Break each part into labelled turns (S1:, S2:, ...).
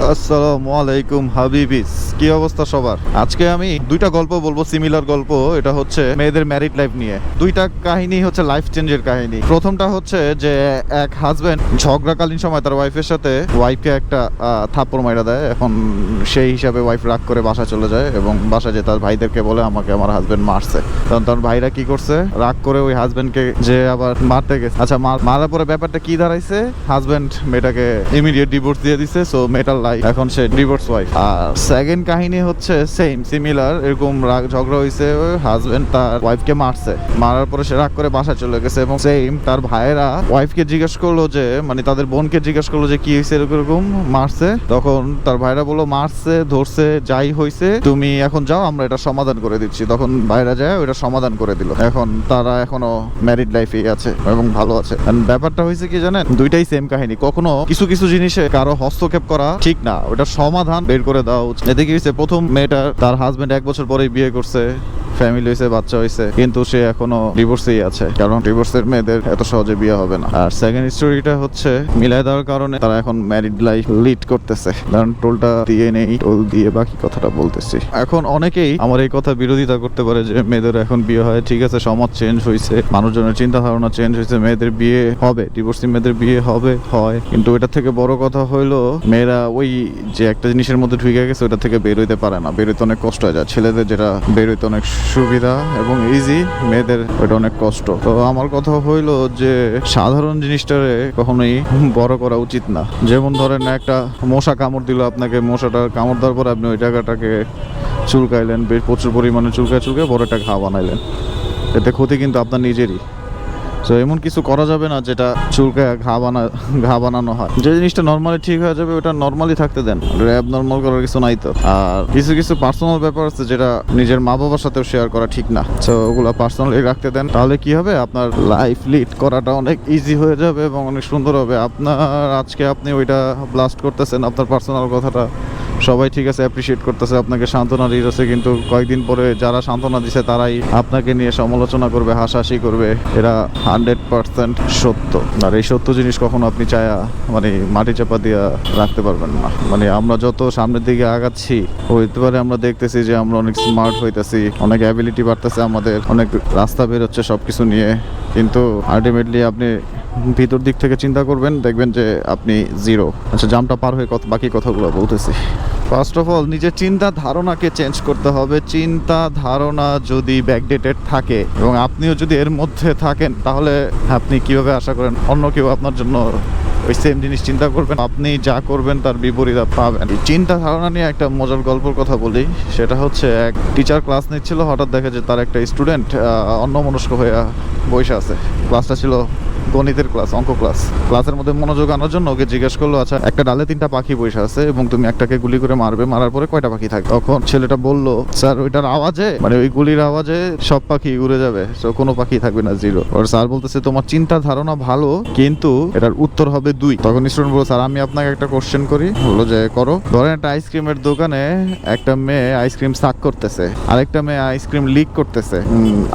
S1: আসসালামু আলাইকুম হাবিবিস, কি অবস্থা সবার? আজকে আমি দুইটা গল্প বলবো, সিমিলার গল্প। এটা হচ্ছে মেয়েদের ম্যারিড লাইফ নিয়ে। দুইটা কাহিনী হচ্ছে লাইফ চেঞ্জের কাহিনী। প্রথমটা হচ্ছে যে এক হাজবেন্ড ঝগড়াকালীন সময় তার ওয়াইফের সাথে ওয়াইফকে একটা থাপ্পড় মাইরা দেয়। এখন সেই হিসাবে ওয়াইফ রাগ করে বাসা চলে যায় এবং বাসা যে তার ভাইদেরকে বলে আমাকে আমার হাজবেন্ড মারছে। তখন তার ভাইরা কি করছে, রাগ করে ওই হাজবেন্ডকে যে আবার মারতে গেছে। আচ্ছা, মারার পরে ব্যাপারটা কি দাঁড়াইছে, হাজবেন্ড মেয়েটাকে ইমিডিয়েট ডিভোর্স দিয়ে দিছে। সো মেয়েটার লাইফ এখন সে ডিভোর্স ওয়াইফ। আর সেকেন্ড কাহিনী হচ্ছে সেম সিমিলার, এরকম রাগ ঝগড়া হয়েছে, হাজবেন্ড তার ওয়াইফকে মারছে। মারার পরে সে রাগ করে বাসা চলে গেছে এবং সেম তার ভাইয়েরা ওয়াইফকে জিজ্ঞেস করলো যে, মানে তাদের বোনকে জিজ্ঞেস করলো যে কি হয়েছে, এরকম মারছে। তখন তার ভাইরা বললো মারছে, ধরছে, যাই হয়েছে তুমি এখন যাও, আমরা এটা সমাধান করে দিচ্ছি। তখন ভাইরা যায় ওটা সমাধান করে দিল। এখন তারা এখনো ম্যারিড লাইফেই আছে এবং ভালো আছে। ব্যাপারটা হয়েছে কি জানেন, দুইটাই সেম কাহিনী। কখনো কিছু কিছু জিনিসে কারো হস্তক্ষেপ করা ঠিক না, ওটা সমাধান বের করে দেওয়া উচিত। এতে কি হয়েছে, প্রথম মেয়েটা তার হাজবেন্ড 1 বছর পরেই বিয়ে করছে, ফ্যামিলি হয়েছে, বাচ্চা হয়েছে, কিন্তু সে এখনো ডিভোর্সেই আছে, কারণ ডিভোর্সের মেয়েদের এত সহজে বিয়ে হবে না। আর সেকেন্ড স্টোরিটা হচ্ছে মিলাই দেওয়ার কারণে তারা এখন ম্যারিড লাইফ লিড করতেছে। কারণ টোলটা দিয়ে নেই, টোল দিয়ে বাকি কথাটা বলতেছি। এখন অনেকেই আমার এই কথা বিরোধিতা করতে পারে যে মেয়েদের এখন বিয়ে হয়, ঠিক আছে, সমাজ চেঞ্জ হয়েছে, মানুষজনের চিন্তা ধারণা চেঞ্জ হয়েছে, মেয়েদের বিয়ে হবে, ডিভোর্সি মেয়েদের বিয়ে হবে, হয়। কিন্তু এটা থেকে বড় কথা হইলো মেয়েরা ওই যে একটা জিনিসের মধ্যে ঢুকে গেছে ওটা থেকে বের হইতে পারে না। বের হইতে অনেক কষ্ট হয়ে যায়। ছেলেদের যেটা বের হইতে অনেক সুবিধা এবং ইজি, মেয়েদের ওইটা অনেক কষ্ট। তো আমার কথা হইলো যে সাধারণ জিনিসটারে কখনোই বড় করা উচিত না। যেমন ধরেন একটা মশা কামড় দিল আপনাকে, মশাটার কামড় দেওয়ার পর আপনি ওই জায়গাটাকে চুলকাইলেন, বেশ প্রচুর পরিমাণে চুলকায় বড় একটা ঘা বানাইলেন। এতে ক্ষতি কিন্তু আপনার নিজেরই। তো এমন কিছু করা যাবে না যেটা চুলকায় ঘা বানানো হয়। যে জিনিসটা নর্মালি ঠিক হয়ে যাবে ওটা নর্মালি থাকতে দেন, অ্যাবনর্মাল করার কিছু নাই তো। আর কিছু কিছু পার্সোনাল ব্যাপার আছে যেটা নিজের মা বাবার সাথেও শেয়ার করা ঠিক না। তো ওগুলো পার্সোনালি রাখতে দেন, তাহলে কি হবে, আপনার লাইফ লিড করাটা অনেক ইজি হয়ে যাবে এবং অনেক সুন্দর হবে। আপনার আজকে আপনি ওইটা ব্লাস্ট করতেছেন, আপনার পার্সোনাল কথাটা সবাই ঠিক আছে অ্যাপ্রিসিয়েট করতেছে, আপনাকে সান্ত্বনা দিতেছে, কিন্তু কয়েকদিন পরে যারা সান্ত্বনা দিছে তারাই আপনাকে নিয়ে সমালোচনা করবে, হাসাহাসি করবে। এরা 100% সত্য। আর এই সত্য জিনিস কখনো আপনি চায়া মানে মাটি চাপা দিয়ে রাখতে পারবেন না। মানে আমরা যত সামনের দিকে আগাচ্ছি হইতে পারে আমরা দেখতেছি যে আমরা অনেক স্মার্ট হইতেছি, অনেক অ্যাবিলিটি বাড়তেছে আমাদের, অনেক রাস্তা বের হচ্ছে সবকিছু নিয়ে, কিন্তু আলটিমেটলি আপনি ভিতর দিক থেকে চিন্তা করবেন, দেখবেন যে আপনি জিরো। আচ্ছা, জামটা পার হয়ে বাকি কথাগুলো বলতেছি। ফার্স্ট অফ অল নিজের চিন্তা ধারণাকে চেঞ্জ করতে হবে। চিন্তা ধারণা যদি ব্যাকডেটেড থাকে এবং আপনিও যদি এর মধ্যে থাকেন, তাহলে আপনি কিভাবে আশা করেন অন্য কেউ আপনার জন্য ওই সেম জিনিস চিন্তা করবেন? আপনি যা করবেন তার বিপরীত পাবেন। চিন্তা ধারণা নিয়ে একটা মজার গল্পের কথা বলি। সেটা হচ্ছে এক টিচার ক্লাস নিচ্ছিল, হঠাৎ দেখে যে তার একটা স্টুডেন্ট অন্যমনস্ক হয়ে বসে আছে। ক্লাসটা ছিল গণিতের ক্লাস, অঙ্ক ক্লাস। ক্লাসের মধ্যে মনোযোগ আনার জন্য ওকে জিজ্ঞেস করলো, আচ্ছা একটা ডালে 3টা পাখি বসে আছে এবং তুমি একটাকে গুলি করে মারবে, মারার পরে কয়টা পাখি থাকে? তখন ছেলেটা বললো, স্যার ওইটার আওয়াজে, মানে ওই গুলির আওয়াজে সব পাখি উড়ে যাবে, তো কোনো পাখি থাকবে না, 0। আর স্যার বলতেছে তোমার চিন্তা ধারণা ভালো, কিন্তু এটার উত্তর হবে 2। তখন স্টুডেন্ট বললো, স্যার আমি আপনাকে একটা কোশ্চেন করি। বললো যে করো। ধরেন একটা আইসক্রিমের দোকানে একটা মেয়ে আইসক্রিম সাক করতেছে, আরেকটা মেয়ে আইসক্রিম লিক করতেছে,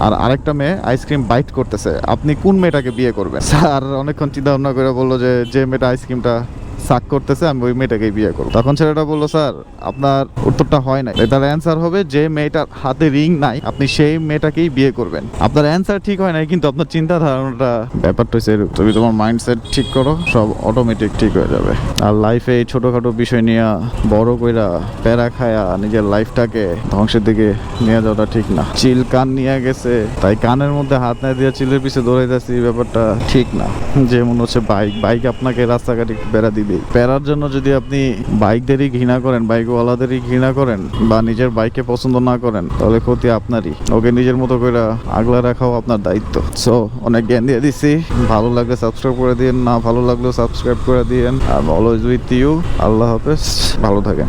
S1: আর আরেকটা মেয়ে আইসক্রিম বাইট করতেছে। আপনি কোন মেয়েটাকে বিয়ে করবেন? স্যার অনেকক্ষণ চিন্তা ভাবনা করে বললো যে মেয়েটা আইসক্রিমটা সাক করতেছে আমি ওই মেয়েটাকেই বিয়ে করবো। তখন ছেলেটা বললো, স্যার আপনার উত্তরটা হয় নাই। এটার অ্যান্সার হবে যে মেয়েটার হাতে রিং নাই আপনি সেই মেয়েটাকেই বিয়ে করবেন। আপনার অ্যান্সার ঠিক হয় নাই, কিন্তু আপনার চিন্তা ধারণাটা, ব্যাপারটা হচ্ছে তুমি তোমার মাইন্ডসেট ঠিক করো, সব অটোমেটিক ঠিক হয়ে যাবে। আর লাইফে এই ছোটোখাটো বিষয় নিয়ে বড় কইরা প্যারা খায়া নিজের লাইফটাকে ধ্বংসের দিকে নিয়ে যাওয়াটা ঠিক না। চিল কান নিয়ে গেছে তাই কানের মধ্যে হাত না দিয়ে চিলের পিছে দৌড়াইতেছি, ব্যাপারটা ঠিক না। যেমন হচ্ছে বাইক আপনাকে রাস্তাঘাটে বেড়া দিবে। প্যারার জন্য যদি আপনি বাইকদেরই ঘৃণা করেন, বাইকওয়ালাদেরই ঘৃণা করেন, বা নিজের বাইককে পছন্দ না করেন, তাহলে ক্ষতি আপনারই। ওকে নিজের মতো করে আগলা রাখাও আপনার দায়িত্ব। সো অনেক জ্ঞান দিয়ে দিছি, ভালো লাগলে সাবস্ক্রাইব করে দিন, না ভালো লাগলেও সাবস্ক্রাইব করে দিন। Are always with you. আল্লাহ হাফেজ, ভালো থাকেন।